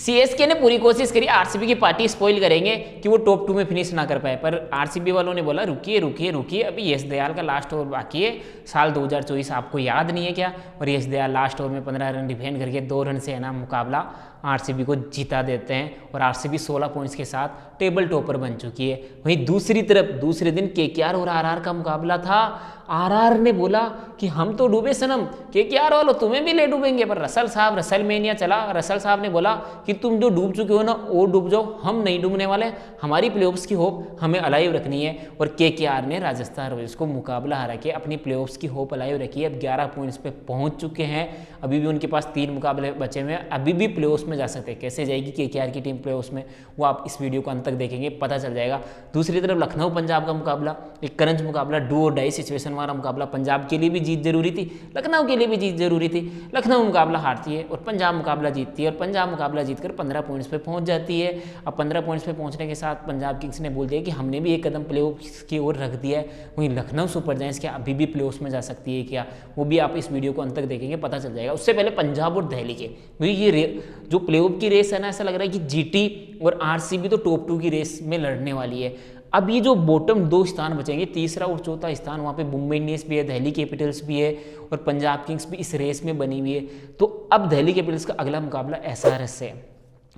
CSK ने पूरी कोशिश करी आरसीबी की पार्टी स्पॉइल करेंगे कि वो टॉप 2 में फिनिश ना कर पाए, पर आरसीबी वालों ने बोला रुकिए रुकिए रुकिए, अभी यश दयाल का लास्ट ओवर बाकी है, साल 2024 आपको याद नहीं है क्या? और यश दयाल लास्ट ओवर में 15 रन डिफेंड करके 2 रन से है ना मुकाबला आरसीबी को जीता देते हैं और आरसीबी 16 पॉइंट्स के साथ टेबल टॉपर बन चुकी है। वहीं दूसरी तरफ दूसरे दिन केकेआर और आरआर का मुकाबला था। आरआर ने बोला कि हम तो डूबे सनम, केकेआर वालों तुम्हें भी ले डूबेंगे, पर रसल मेनिया चला। रसल साहब ने बोला कि तुम जो डूब चुके हो ना और डूब जाओ, हम नहीं डूबने वाले, हमारी प्लेऑफ्स की होप हमें अलाइव रखनी है। और केकेआर ने राजस्थान रॉयल्स को मुकाबला हरा के अपनी प्लेऑफ्स की होप अलाइव रखी है। अब 11 पॉइंट्स पे पहुंच चुके हैं, अभी भी उनके पास 3 मुकाबले बचे हुए हैं, अभी भी प्लेऑफ्स में जा सकते हैं। कैसे जाएगी केकेआर की टीम प्लेऑफ्स में, वो आप इस वीडियो को अंत तक देखेंगे पता चल जाएगा। दूसरी तरफ लखनऊ पंजाब का मुकाबला, एक करंट मुकाबला, डू और डाई सिचुएशन वाला मुकाबला। पंजाब के लिए भी जीत जरूरी थी, लखनऊ के लिए भी जीत जरूरी थी। लखनऊ मुकाबला हारती है और पंजाब मुकाबला जीतती है, और पंजाब मुकाबला जीतकर 15 पॉइंट्स पे पहुंच जाती है। अब 15 पॉइंट्स पे पहुंचने के साथ पंजाब किंग्स ने बोल दिया कि हमने भी एक कदम प्लेऑफ्स की ओर रख दिया है। वहीं लखनऊ सुपर जायंट्स क्या अभी भी प्लेऑफ्स में जा सकती है क्या, वो भी आप इस वीडियो को अंत तक देखेंगे पता चल जाएगा। उससे पहले पंजाब और दिल्ली के, ये जो प्लेऑफ की रेस है ना, ऐसा लग रहा है कि जीटी और आरसीबी तो टॉप 2 की रेस में लड़ने वाली है। अब ये जो बॉटम 2 स्थान बचेंगे, तीसरा और चौथा स्थान, वहाँ पे मुंबई इंडियंस भी है, दिल्ली कैपिटल्स भी है और पंजाब किंग्स भी इस रेस में बनी हुई है। तो अब दिल्ली कैपिटल्स का अगला मुकाबला एसआरएच से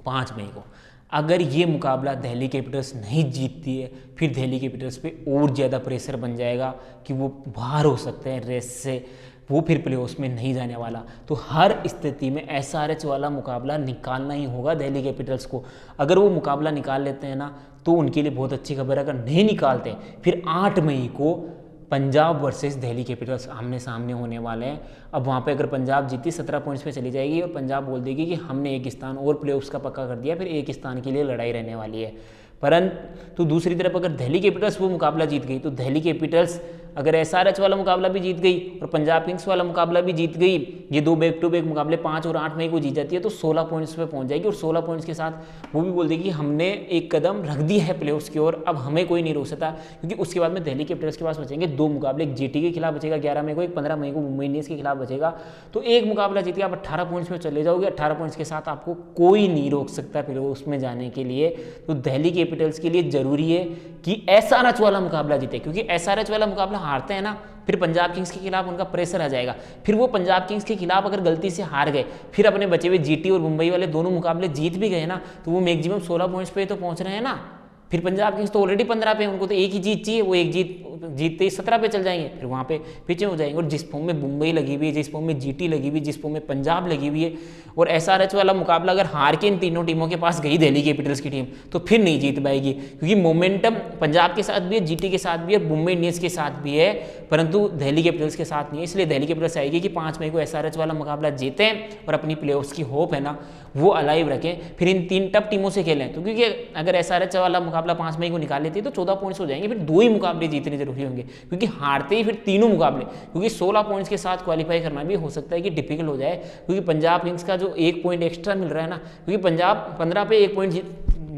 5 मई को। अगर ये मुकाबला दिल्ली कैपिटल्स नहीं जीतती है, फिर दिल्ली कैपिटल्स पे और ज़्यादा प्रेशर बन जाएगा कि वो बाहर हो सकते हैं रेस से, वो फिर प्लेऑफ्स में नहीं जाने वाला। तो हर स्थिति में एसआरएच वाला मुकाबला निकालना ही होगा दिल्ली कैपिटल्स को। अगर वो मुकाबला निकाल लेते हैं ना तो उनके लिए बहुत अच्छी खबर है। अगर नहीं निकालते फिर 8 मई को पंजाब वर्सेस दिल्ली कैपिटल्स आमने सामने होने वाले हैं। अब वहाँ पे अगर पंजाब जीती 17 पॉइंट्स पे चली जाएगी और पंजाब बोल देगी कि हमने एक स्थान और प्लेऑफ्स का पक्का कर दिया, फिर एक स्थान के लिए लड़ाई रहने वाली है। परंतु दूसरी तरफ अगर दिल्ली कैपिटल्स वो मुकाबला जीत गई तो दिल्ली कैपिटल्स अगर एसआरएच वाला मुकाबला भी जीत गई और पंजाब किंग्स वाला मुकाबला भी जीत गई, ये 2 बैक टू बैक मुकाबले 5 और 8 मई को जीत जाती है, तो 16 पॉइंट्स पे पहुंच जाएगी। और 16 पॉइंट्स के साथ वो भी बोल देगी कि हमने एक कदम रख दिया है प्लेऑफ्स की ओर, अब हमें कोई नहीं रोक सकता। क्योंकि उसके बाद में दिल्ली कैपिटल्स के पास बचेंगे 2 मुकाबले, एक जीटी के खिलाफ बचेगा 11 मई को, एक 15 मई को मुंबई इंडियंस के खिलाफ बचेगा। तो एक मुकाबला जीत के आप 18 पॉइंट्स में चले जाओगे। 18 पॉइंट्स के साथ आपको कोई नहीं रोक सकता प्लेऑफ्स में जाने के लिए। तो दिल्ली कैपिटल्स के लिए जरूरी है कि एसआरएच वाला मुकाबला जीते, क्योंकि एसआरएच वाला मुकाबला हारते हैं ना फिर पंजाब किंग्स के खिलाफ उनका प्रेशर आ जाएगा। फिर वो पंजाब किंग्स के खिलाफ अगर गलती से हार गए, फिर अपने बचे हुए जीटी और मुंबई वाले दोनों मुकाबले जीत भी गए ना, तो वो मैक्सिमम 16 पॉइंट्स पे तो पहुंच रहे हैं ना। फिर पंजाब किंग्स तो ऑलरेडी 15 पे, उनको तो एक ही जीत चाहिए, वो एक जीतते ही 17 पे चल जाएंगे, फिर वहाँ पे पीछे हो जाएंगे। और जिस फॉर्म में मुंबई लगी हुई है, जिस फॉर्म में जीटी लगी हुई है, जिस फॉर्म में पंजाब लगी हुई है, और एसआरएच वाला मुकाबला अगर हार के इन तीनों टीमों के पास गई दिल्ली कैपिटल्स की टीम तो फिर नहीं जीत पाएगी। क्योंकि मोमेंटम पंजाब के साथ भी है, जीटी के साथ भी है, मुंबई इंडियंस के साथ भी है, परंतु दिल्ली कैपिटल्स के साथ नहीं है। इसलिए दिल्ली कैपिटल्स आएगी कि 5 मई को एसआरएच वाला मुकाबला जीतें और अपनी प्लेऑफ्स की होप है ना वो अलाइव रखें, फिर इन 3 टफ टीमों से खेलें। तो क्योंकि अगर एसआरएच वाला मुकाबला 5 मई को निकाल लेती है तो 14 पॉइंट्स हो जाएंगे, फिर 2 ही मुकाबले जीतने जरूरी होंगे, क्योंकि हारते ही फिर तीनों मुकाबले, क्योंकि 16 पॉइंट्स के साथ क्वालिफाई करना भी हो सकता है कि डिफिकल्ट हो जाए। क्योंकि पंजाब किंग्स का जो 1 पॉइंट एक्स्ट्रा मिल रहा है ना, क्योंकि पंजाब 15 पे 1 पॉइंट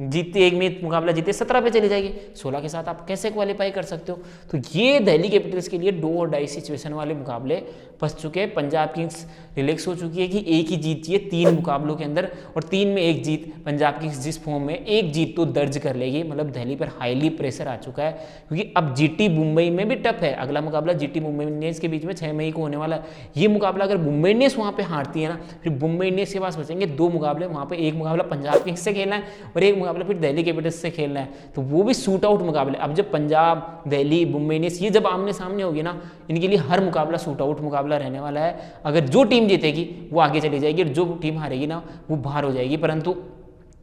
जीतते, एक में मुकाबला जीते 17 पे चले जाएगी, 16 के साथ आप कैसे क्वालिफाई कर सकते हो। तो ये दिल्ली कैपिटल्स के लिए डू और डाई सिचुएशन वाले मुकाबले फंस चुके हैं। पंजाब किंग्स रिलैक्स हो चुकी है कि एक ही जीत चाहिए 3 मुकाबलों के अंदर, और 3 में 1 जीत। पंजाब किंग्स जिस फॉर्म में 1 जीत तो दर्ज कर लेगी, मतलब दिल्ली पर हाईली प्रेशर आ चुका है। क्योंकि अब जीटी मुंबई में भी टफ है, अगला मुकाबला जीटी मुंबई इंडियंस के बीच में 6 मई को होने वाला है। ये मुकाबला अगर मुंबई इंडियंस वहाँ पे हारती है ना, फिर मुंबई इंडियंस के पास बचेंगे 2 मुकाबले, वहाँ पे एक मुकाबला पंजाब किंग्स से खेलना है और एक मुकाबला फिर दिल्ली कैपिटल्स से खेलना है, तो वो भी शूट आउट मुकाबले। अब जब पंजाब, दिल्ली, मुंबई इंडियंस ये जब आमने सामने होगी ना, इनके लिए हर मुकाबला शूट आउट मुकाबला रहने वाला है। अगर जो टीम जीतेगी वो आगे चली जाएगी और जो टीम हारेगी ना वो बाहर हो जाएगी। परंतु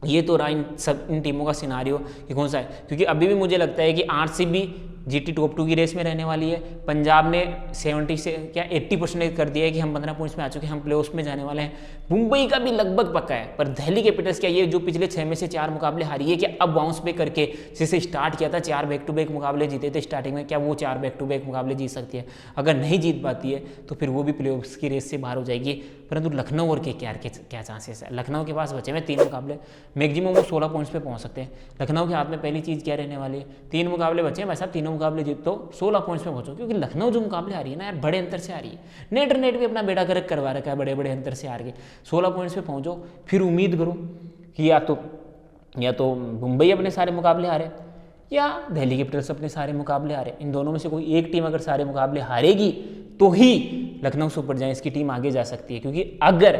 ये तो रहा इन टीमों का सिनारियो कि कौन सा है, क्योंकि अभी भी मुझे लगता है कि आरसीबी जीटी टॉप 2 की रेस में रहने वाली है। पंजाब ने 70 से क्या 80% कर दिया है कि हम 15 पॉइंट्स में आ चुके हैं, हम प्लेऑफ्स में जाने वाले हैं। मुंबई का भी लगभग पक्का है, पर दिल्ली कैपिटल्स क्या ये जो पिछले 6 में से 4 मुकाबले हारी है, क्या अब बाउंस बैक करके जैसे स्टार्ट किया था 4 बैक टू बैक मुकाबले जीते थे स्टार्टिंग में, क्या वो 4 बैक टू बैक मुकाबले जीत सकती है? अगर नहीं जीत पाती है तो फिर वो भी प्लेऑफ्स की रेस से बाहर हो जाएगी। परंतु लखनऊ और केकेआर के क्या चांसेस है? लखनऊ के पास बचे हुए 3 मुकाबले, मैक्सिमम वो 16 पॉइंट्स पे पहुंच सकते हैं। लखनऊ के हाथ में पहली चीज़ क्या रहने वाली है, 3 मुकाबले बचे हैं भाई साहब, तीनों मुकाबले जीत तो 16 पॉइंट्स में पहुंचो। क्योंकि लखनऊ जो मुकाबले आ रही है ना यार, बड़े अंतर से आ रही है। नेट भी अपना बेड़ा गर्क करवा रखा है, बड़े बड़े अंतर से हार के 16 पॉइंट्स पे पहुंचो, फिर उम्मीद करो कि या तो मुंबई अपने सारे मुकाबले हारे या दिल्ली कैपिटल्स अपने सारे मुकाबले हारे। इन दोनों में से कोई एक टीम अगर सारे मुकाबले हारेगी तो ही लखनऊ सुपर जायंट्स की टीम आगे जा सकती है, क्योंकि अगर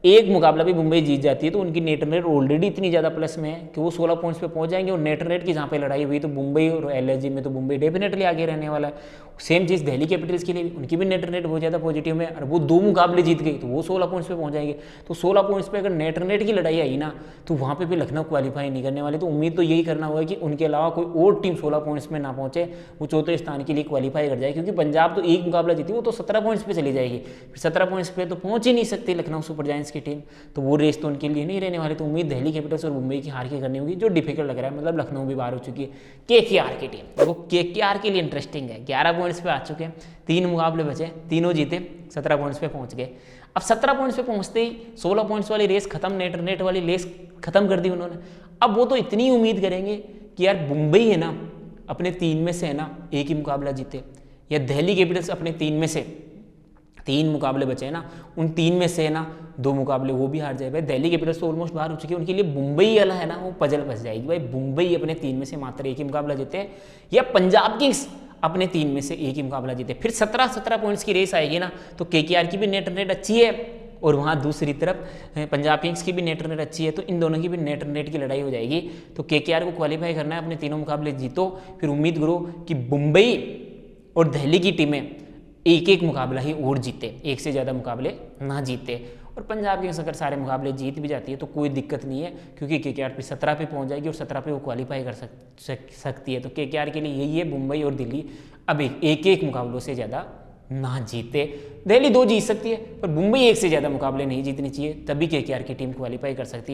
एक मुकाबला भी मुंबई जीत जाती है तो उनकी नेट रन रेट ऑलरेडी इतनी ज़्यादा प्लस में है कि वो 16 पॉइंट्स पे पहुंच जाएंगे, और नेट रन रेट की जहाँ पे लड़ाई हुई तो मुंबई और एलएसजी में तो मुंबई डेफिनेटली आगे रहने वाला है। सेम चीज़ दिल्ली कैपिटल्स के लिए भी, उनकी भी नेट रन रेट बहुत ज़्यादा पॉजिटिव में, और वो 2 मुकाबले जीत गई तो वो 16 पॉइंट्स पे पहुंच जाएंगे। तो 16 पॉइंट्स पे अगर नेट रन रेट की लड़ाई आई ना तो वहाँ पे भी लखनऊ क्वालिफाई नहीं करने वाले। तो उम्मीद तो यही करना होगा कि उनके अलावा कोई और टीम 16 पॉइंट्स में ना पहुंचे, वो चौथे स्थान के लिए क्वालिफाई कर जाए, क्योंकि पंजाब तो एक मुकाबला जीती, वो तो 17 पॉइंट्स पे चली जाएगी, फिर 17 पॉइंट्स पे तो पहुंच ही नहीं सकती लखनऊ सुपर जायंट्स की टीम, तो वो रेस तो उनके लिए नहीं रहने वाली। तो उम्मीद दिल्ली कैपिटल्स और मुंबई की हार की करनी होगी, जो डिफिकल्ट लग रहा है। मतलब लखनऊ भी बाहर हो चुकी है, केकेआर की टीम, वो केकेआर के लिए इंटरेस्टिंग है, 11 पॉइंट्स पे आ चुके हैं, 3 मुकाबले बचे, तीनों जीते, 17 पॉइंट्स पे पहुंच गए। अब 17 पॉइंट्स पे पहुंचते ही 16 पॉइंट्स वाली रेस खत्म, नेट वाली रेस खत्म कर दी उन्होंने। अब वो तो इतनी उम्मीद करेंगे कि यार मुंबई है ना अपने 3 में से है ना एक ही मुकाबला जीते, या दिल्ली कैपिटल्स अपने 3 में से 3 मुकाबले बचे हैं ना, उन 3 में से है ना 2 मुकाबले वो भी हार जाए। भाई दिल्ली कैपिटल्स तो ऑलमोस्ट बाहर हो चुकी है, उनके लिए मुंबई वाला है ना वो पजल फंस जाएगी। भाई मुंबई अपने 3 में से मात्र एक ही मुकाबला जीते, या पंजाब किंग्स अपने 3 में से एक ही मुकाबला जीते, फिर 17 पॉइंट्स की रेस आएगी ना, तो केकेआर की भी नेट रन रेट अच्छी है और वहाँ दूसरी तरफ पंजाब किंग्स की भी नेट रन रेट अच्छी है, तो इन दोनों की भी नेट रन रेट की लड़ाई हो जाएगी। तो केकेआर को क्वालिफाई करना है, अपने तीनों मुकाबले जीतो, फिर उम्मीद करो कि मुंबई और दिल्ली की टीमें एक एक मुकाबला ही और जीते, एक से ज़्यादा मुकाबले ना जीते। और पंजाब किंग्स अगर सारे मुकाबले जीत भी जाती है तो कोई दिक्कत नहीं है, क्योंकि केकेआर पे 17 पे पहुंच जाएगी और 17 पे वो क्वालिफाई कर सकती है। तो केकेआर के लिए यही है, मुंबई और दिल्ली अब एक एक मुकाबलों से ज़्यादा ना जीते। दिल्ली 2 जीत सकती है पर मुंबई 1 से ज़्यादा मुकाबले नहीं जीतनी चाहिए, तभी केकेआर की टीम क्वालिफाई कर सकती है।